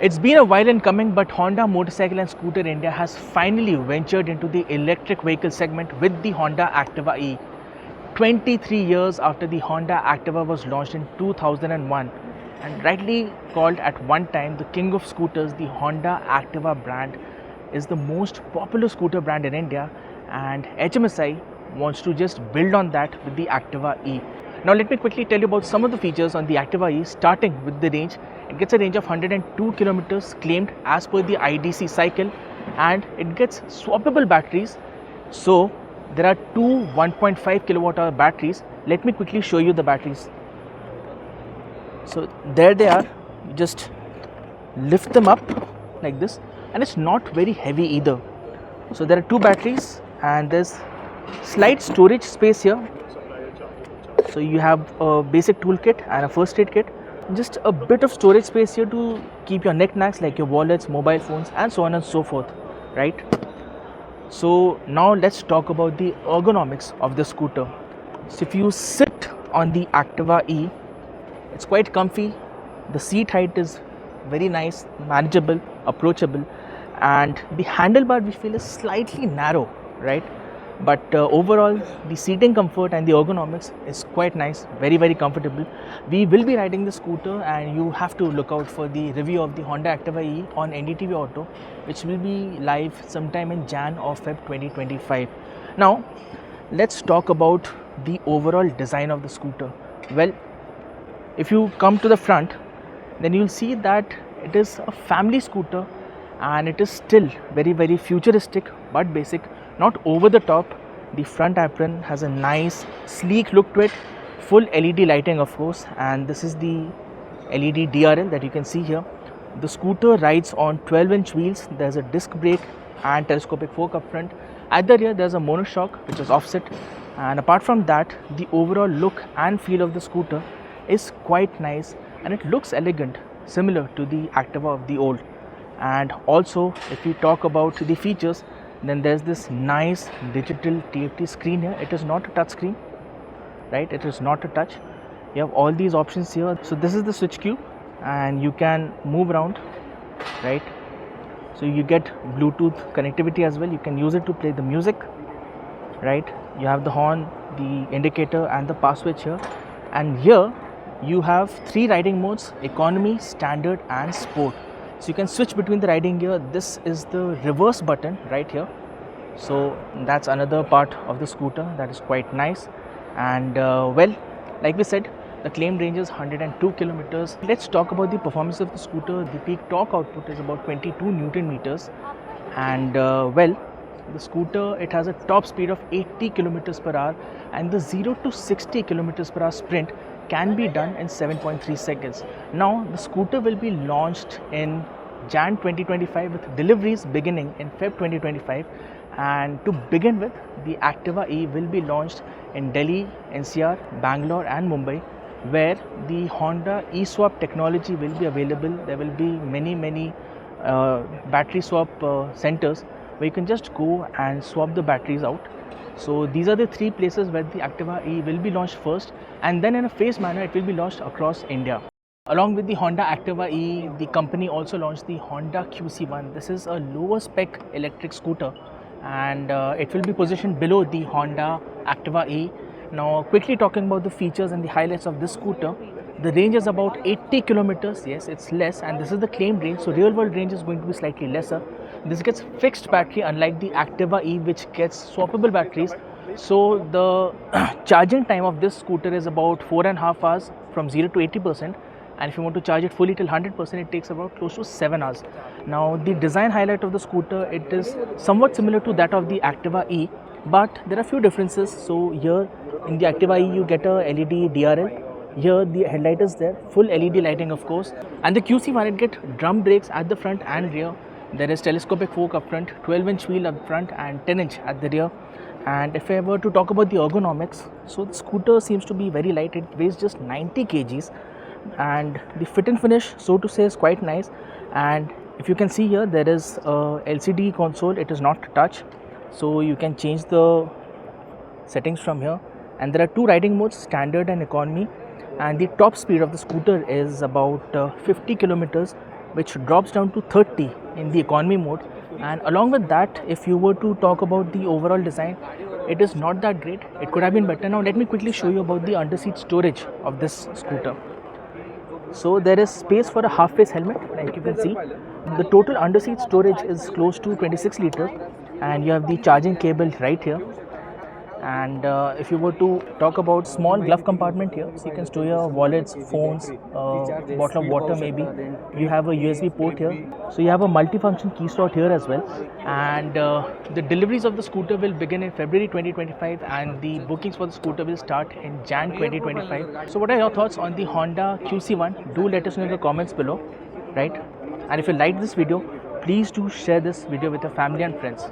It's been a while in coming, but Honda Motorcycle and Scooter India has finally ventured into the electric vehicle segment with the Honda Activa E. 23 years after the Honda Activa was launched in 2001 and rightly called at one time the king of scooters, the Honda Activa brand is the most popular scooter brand in India, and HMSI wants to just build on that with the Activa E. Now let me quickly tell you about some of the features on the Activa E, starting with the range. It gets a range of 102 kilometers claimed as per the IDC cycle, and it gets swappable batteries. So there are two 1.5 kilowatt hour batteries. Let me quickly show you the batteries. So there they are. You just lift them up like this, and it's not very heavy either. So there are two batteries and there's slight storage space here. So you have a basic toolkit and a first aid kit. Just a bit of storage space here to keep your knickknacks like your wallets, mobile phones, and so on and so forth, right? So now let's talk about the ergonomics of the scooter. So if you sit on the Activa E, it's quite comfy. The seat height is very nice, manageable, approachable, and the handlebar we feel is slightly narrow, right? But overall the seating comfort and the ergonomics is quite nice, very comfortable. We will be riding the scooter, and you have to look out for the review of the Honda Activa E on NDTV Auto, which will be live sometime in Jan or Feb 2025. Now let's talk about the overall design of the scooter. Well, if you come to the front, then you'll see that it is a family scooter, and it is still very futuristic but basic, not over the top. The front apron has a nice sleek look to it, full LED lighting of course, and this is the LED DRL that you can see here. The scooter rides on 12-inch wheels. There's a disc brake and telescopic fork up front. At the rear there's a monoshock which is offset, and apart from that the overall look and feel of the scooter is quite nice, and it looks elegant, similar to the Activa of the old. And also if we talk about the features, then there's this nice digital TFT screen here. It is not a touch screen, right? It is not a touch. You have all these options here. So this is the switch cube, and you can move around, right? So you get Bluetooth connectivity as well. You can use it to play the music, right? You have the horn, the indicator, and the pass switch here. And here you have three riding modes: economy, standard, and sport. So you can switch between the riding gear. This is the reverse button right here. So that's another part of the scooter that is quite nice. And well, like we said, the claimed range is 102 kilometers. Let's talk about the performance of the scooter. The peak torque output is about 22 Newton meters. And well, the scooter, it has a top speed of 80 kilometers per hour, and the 0 to 60 kilometers per hour sprint can be done in 7.3 seconds. Now the scooter will be launched in Jan 2025 with deliveries beginning in Feb 2025, and to begin with, the Activa E will be launched in Delhi, NCR, Bangalore and Mumbai, where the Honda eSwap technology will be available. There will be many battery swap centers where you can just go and swap the batteries out. So these are the three places where the Activa E will be launched first, and then in a phased manner it will be launched across India. Along with the Honda Activa E, the company also launched the Honda QC1. This is a lower spec electric scooter, and it will be positioned below the Honda Activa E. Now quickly talking about the features and the highlights of this scooter. The range is about 80 kilometers. Yes, it's less, and this is the claimed range, so real world range is going to be slightly lesser. This gets fixed battery, unlike the Activa E which gets swappable batteries. So the charging time of this scooter is about 4.5 hours from 0 to 80%, and if you want to charge it fully till 100%, it takes about close to 7 hours. Now the design highlight of the scooter, it is somewhat similar to that of the Activa E, but there are a few differences. So here in the Activa E you get a LED DRL. Here the headlight is there, full LED lighting of course, and the QC1, it gets drum brakes at the front and rear. There is telescopic fork up front, 12-inch wheel up front and 10-inch at the rear. And if I were to talk about the ergonomics, so the scooter seems to be very light. It weighs just 90 kgs, and the fit and finish, so to say, is quite nice. And if you can see here, there is a LCD console. It is not touch, so you can change the settings from here. And there are two riding modes, standard and economy, and the top speed of the scooter is about 50 kilometers which drops down to 30 in the economy mode. And along with that, if you were to talk about the overall design, it is not that great. It could have been better. Now let me quickly show you about the underseat storage of this scooter. So there is space for a half face helmet, like you can see. The total underseat storage is close to 26 liters, and you have the charging cable right here. And if you were to talk about small glove compartment here, so you can store your wallets, phones, bottle of water maybe. You have a USB port here, so you have a multifunction key slot here as well. And the deliveries of the scooter will begin in February 2025, and the bookings for the scooter will start in Jan 2025. So what are your thoughts on the Honda QC1? Do let us know in the comments below, right? And if you like this video, please do share this video with your family and friends.